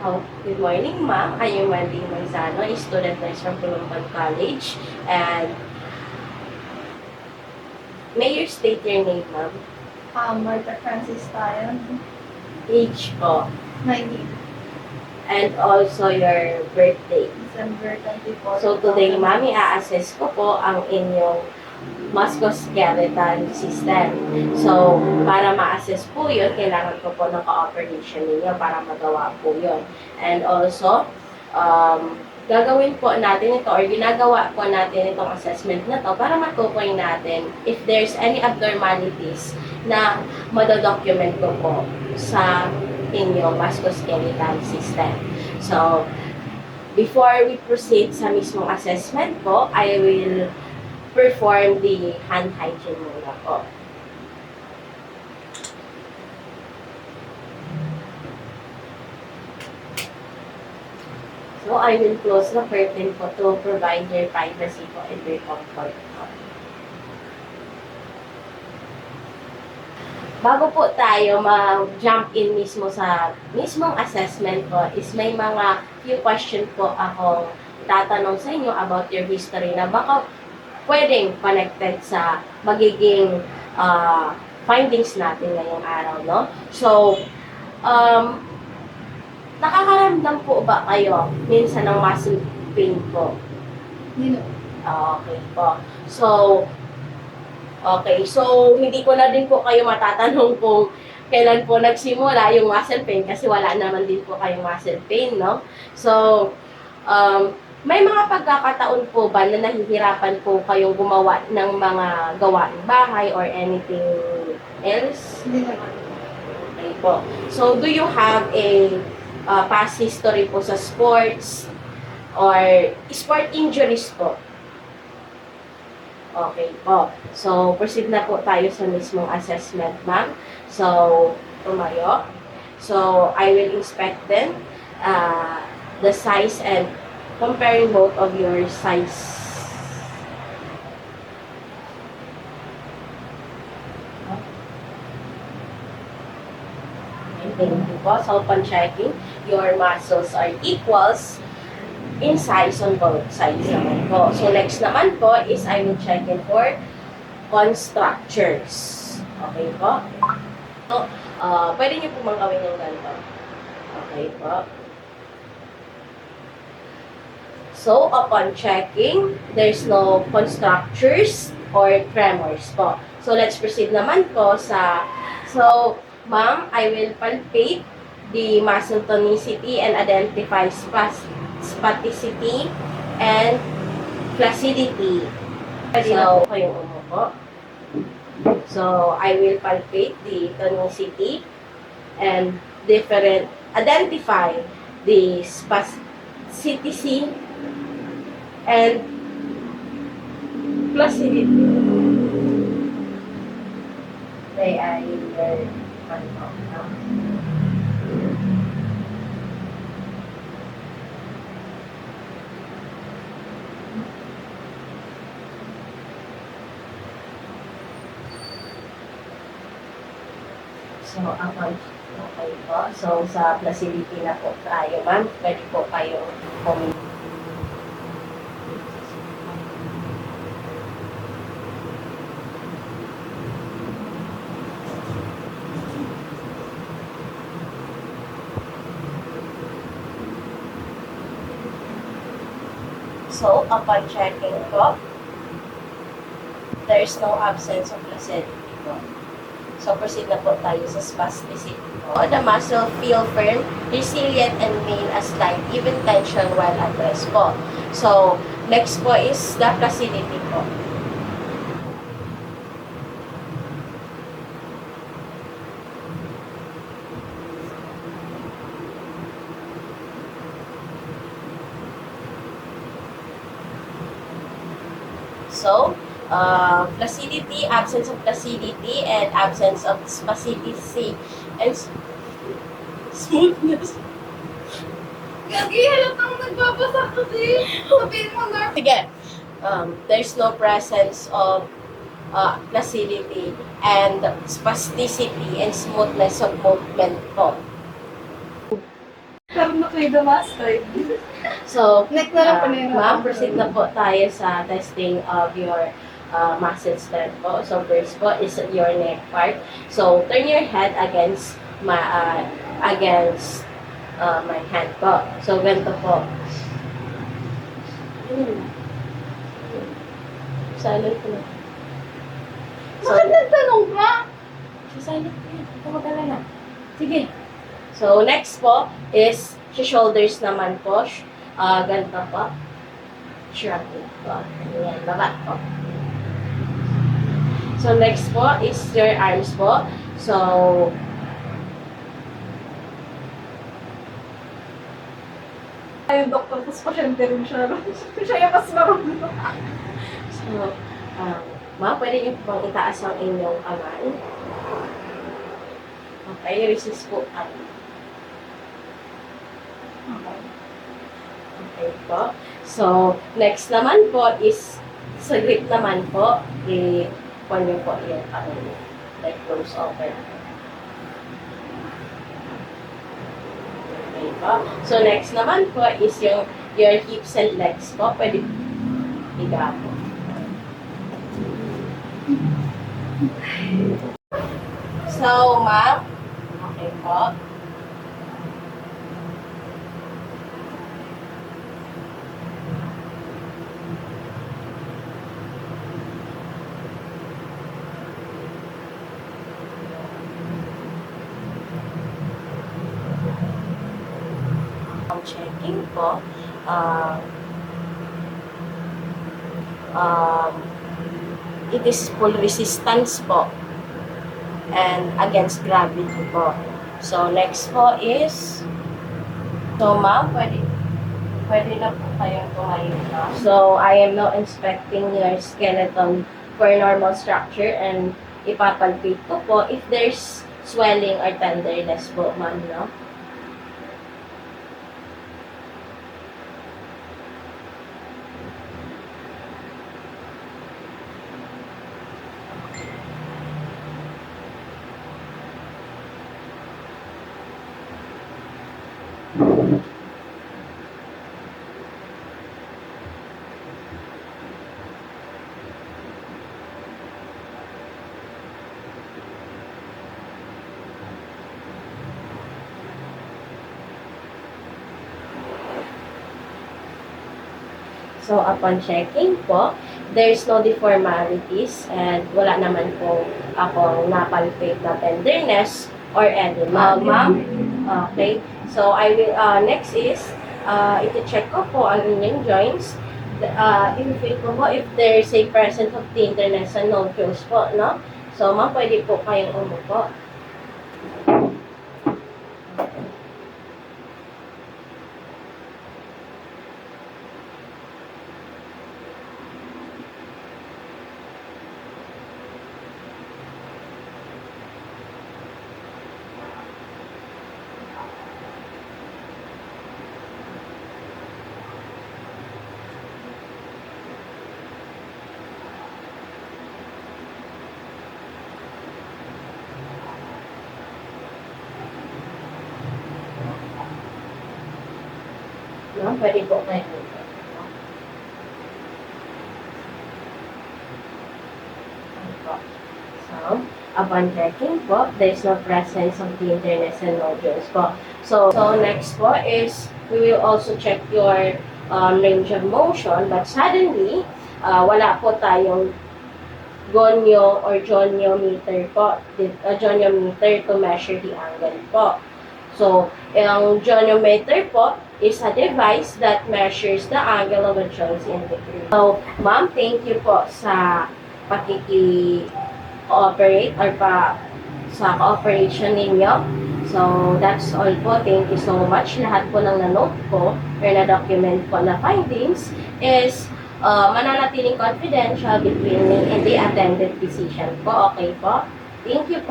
Oh, good morning, ma'am. I am Wendy Manzano, a student nurse from Pulumpan College. And may you state your name, ma'am? Martha Francis Tayon, Age po, 19, and also your birthday. December 24. So today, ma'am, i-assess ko po ang inyong musculoskeletal system. So, para ma-assess po yun, kailangan ko po ng cooperation ninyo para magawa po yun. And also, gagawin po natin ito or ginagawa po natin itong assessment na to para matukoy natin if there's any abnormalities na madodocument ko po sa inyong musculoskeletal system. So, before we proceed sa mismong assessment po, I will perform the hand hygiene muna po. So, I will close the curtain po to provide your privacy po and your comfort po. Bago po tayo mag-jump in mismo sa mismong assessment po, is may mga few question po akong tatanong sa inyo about your history na baka pwedeng connected sa magiging findings natin ngayong araw, no? So, nakakaramdam po ba kayo minsan ng muscle pain po? Nino. Okay po. So, hindi ko na din po kayo matatanong kung kailan po nagsimula yung muscle pain kasi wala naman din po kayong muscle pain, no? So, may mga pagkakataon po ba na nahihirapan po kayong gumawa ng mga gawaing bahay or anything else? Hindi naman. Okay po. So, do you have a past history po sa sports or sport injuries po? Okay po. So, proceed na po tayo sa mismong assessment, ma'am. So, tumayo. So, I will inspect then the size and comparing both of your size. Okay, thank you po. So, upon checking, your muscles are equals in size on both sides naman po. So, next naman po is I will check in for bone structures. Okay po? So, pwede niyo po mang gawin yung ganito. Okay po. So, upon checking, there's no bone structures or tremors po. So, let's proceed naman po sa... So, ma'am, I will palpate the muscle tonicity and identify spasticity and flaccidity. So, kayong umupo. So, I will palpate the tonicity and identify the spasticity and flaccidity. May I learn now? So, okay po. So, sa flaccidity na po tayo, ma'am. Pwede po kayong pumunta. So, upon checking po, there is no absence of flaccidity po. So, proceed na po tayo sa spasticity po. The muscle feel firm, resilient, and maintain a slight even tension while at rest po. So, next po is the flaccidity po. So, flaccidity, absence of flaccidity, and absence of spasticity, and smoothness. Gagi, halatang nagbabasa kasi. Sabihin mo na. Sige, there's no presence of flaccidity and spasticity and smoothness of movement po. Pero na Clitomastoid. So, Next na lang po na yun. ma'am, proceed na po tayo sa testing of your muscle strength po. So, first po is your neck part. So, turn your head against my hand po. So, ganito po. Silent ko na. So, Bakit nagtanong ka? silent ko yun. Tumagala na. Sige. So, next po is shoulders naman po. Ganito po. Shrugging po. Ayan, baba po. So, next po is your arms po. So, Yung doktor, tapos pasyente rin siya. Siya yung mas marunong. so, pwede niyo po bang itaas ang inyong kamay? Okay, resist po. Okay po. So, next naman po is sa grip naman po, i-pon niyo po yung kamay. Like close open. Okay po. So, next naman po is your hips and legs po. Pwede higa po. So, ma'am, okay po. Ang checking po, it is full resistance po and against gravity po. So, next po is, so ma'am, pwede na po kayong tumayo na. So, I am now inspecting your skeleton for normal structure and ipapalpate ko po if there's swelling or tenderness po, ma'am, no? So, upon checking po, there's no deformalities and wala naman po akong napalpate na tenderness or edema. Ma'am, okay. So, I will, next is, iti-check ko po ang inyong joints. I-feel ko po if there's a presence of tenderness and nodules po, no? So, ma'am, pwede po kayong umupo. No? Pwede po kayo. So, upon checking po, there's no presence of tenderness and nodules po. So next po is, we will also check your range of motion, but suddenly, wala po tayong gonyo or goniometer po, goniometer to measure the angle po. So, ang goniometer po is a device that measures the angle of a joint in between. So, ma'am, thank you po sa pakiki-cooperate or sa cooperation ninyo. So, that's all po. Thank you so much. Lahat po ng na-note ko or na-document po na findings is mananatiling confidential between me and the attended physician po. Okay po? Thank you po.